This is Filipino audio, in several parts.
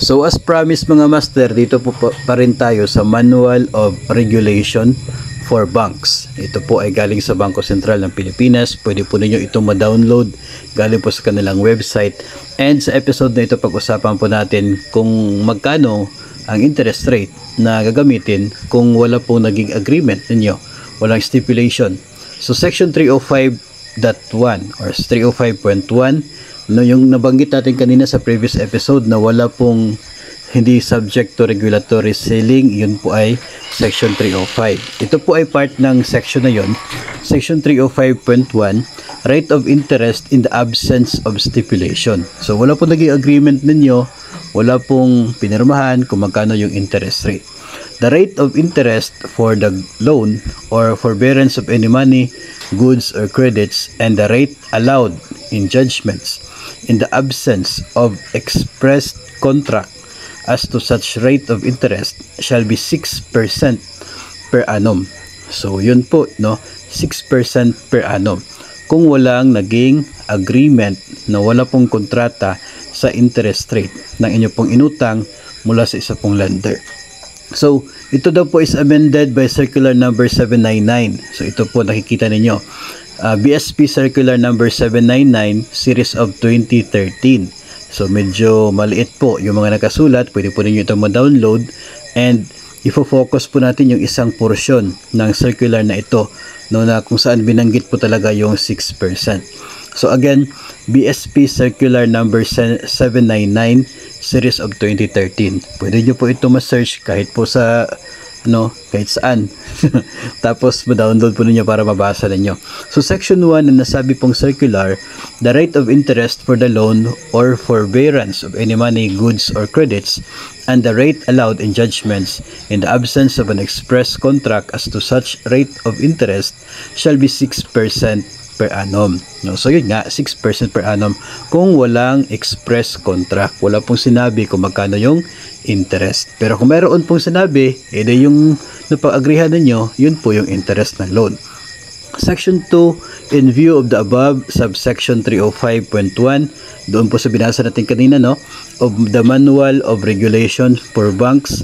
So as promised mga master, dito po pa rin tayo sa Manual of Regulation for Banks. Ito po ay galing sa Bangko Sentral ng Pilipinas. Pwede po ninyo itong ma-download galing po sa kanilang website. And sa episode na ito, pag-usapan po natin kung magkano ang interest rate na gagamitin kung wala pong naging agreement ninyo, walang stipulation. So section 305.1 or 305.1, no, yung nabanggit natin kanina sa previous episode na wala pong hindi subject to regulatory ceiling, yun po ay section 305. Ito po ay part ng section na yun, section 305.1, rate of interest in the absence of stipulation. So wala pong naging agreement ninyo, wala pong pinirmahan kung magkano yung interest rate. The rate of interest for the loan or forbearance of any money, goods or credits, and the rate allowed in judgments in the absence of expressed contract as to such rate of interest shall be 6% per annum. So yun po, no, 6% per annum kung walang naging agreement, na wala pong kontrata sa interest rate ng inyo pong inutang mula sa isa pong lender. So ito daw po is amended by circular number 799. So ito po nakikita ninyo, BSP circular number 799 series of 2013. So medyo maliit po yung mga nakasulat, pwede po ninyo itong ma-download, and ifo-focus po natin yung isang portion ng circular na ito, no, na kung saan binanggit po talaga yung 6%. So again, BSP circular number 799 series of 2013. Pwede nyo po ito ma-search kahit po sa kahit saan. Tapos ma-download po ninyo para mabasa ninyo. So section 1 na nasabi pong circular, the rate of interest for the loan or forbearance of any money, goods or credits, and the rate allowed in judgments in the absence of an express contract as to such rate of interest shall be 6% per annum. No, so yun nga, 6% per annum kung walang express contract. Wala pong sinabi kung magkano yung interest. Pero kung mayroon pong sinabi, edi yung napag-agrihan ninyo, yun po yung interest ng loan. Section 2, in view of the above, subsection 305.1, doon po sa binasa natin kanina, no, of the Manual of Regulation for Banks,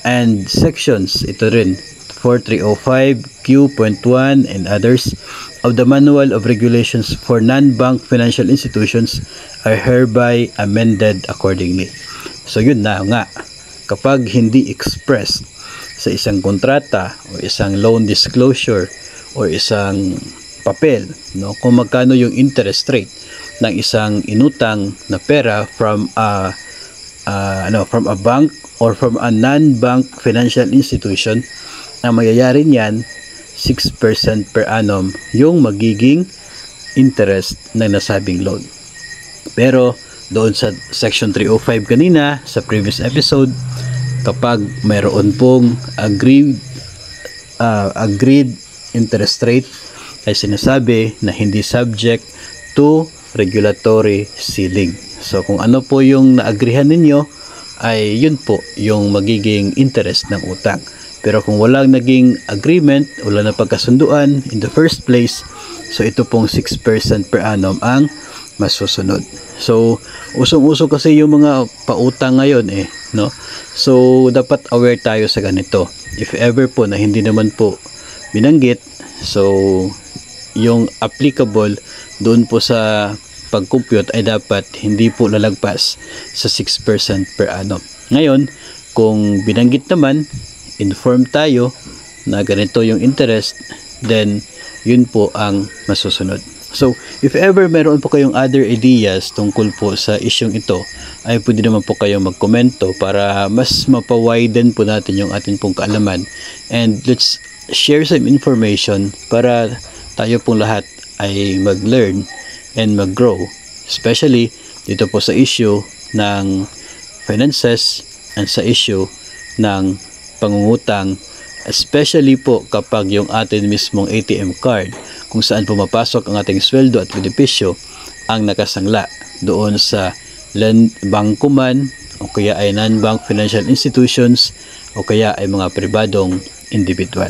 and sections, ito rin, 4305, Q.1 and others of the Manual of Regulations for Non-Bank Financial Institutions are hereby amended accordingly. So yun na nga, kapag hindi expressed sa isang kontrata o isang loan disclosure o isang papel, no, kung magkano yung interest rate ng isang inutang na pera from a bank or from a non-bank financial institution, ang magyayari niyan 6% per annum yung magiging interest ng nasabing loan. Pero doon sa section 305 kanina sa previous episode, kapag mayroon pong agreed interest rate, ay sinasabi na hindi subject to regulatory ceiling. So kung ano po yung naagrihan ninyo, ay yun po yung magiging interest ng utang. Pero kung walang naging agreement, wala na pagkasunduan in the first place, so ito pong 6% per annum ang masusunod. So usong-uso kasi yung mga pautang ngayon no? So dapat aware tayo sa ganito. If ever po na hindi naman po binanggit, so yung applicable doon po sa pag-compute ay dapat hindi po lalagpas sa 6% per annum. Ngayon, kung binanggit naman, inform tayo na ganito yung interest, then yun po ang masusunod. So, if ever meron po kayong other ideas tungkol po sa isyong ito, ay pwede naman po kayong magkomento para mas mapawiden po natin yung ating pong kaalaman. And let's share some information para tayo pong lahat ay mag-learn and mag-grow. Especially dito po sa issue ng finances and sa issue ng pangungutang, especially po kapag yung atin mismong ATM card kung saan pumapasok ang ating sweldo at benepisyo ang nakasangla doon sa bangko man o kaya ay non-bank financial institutions o kaya ay mga pribadong individual.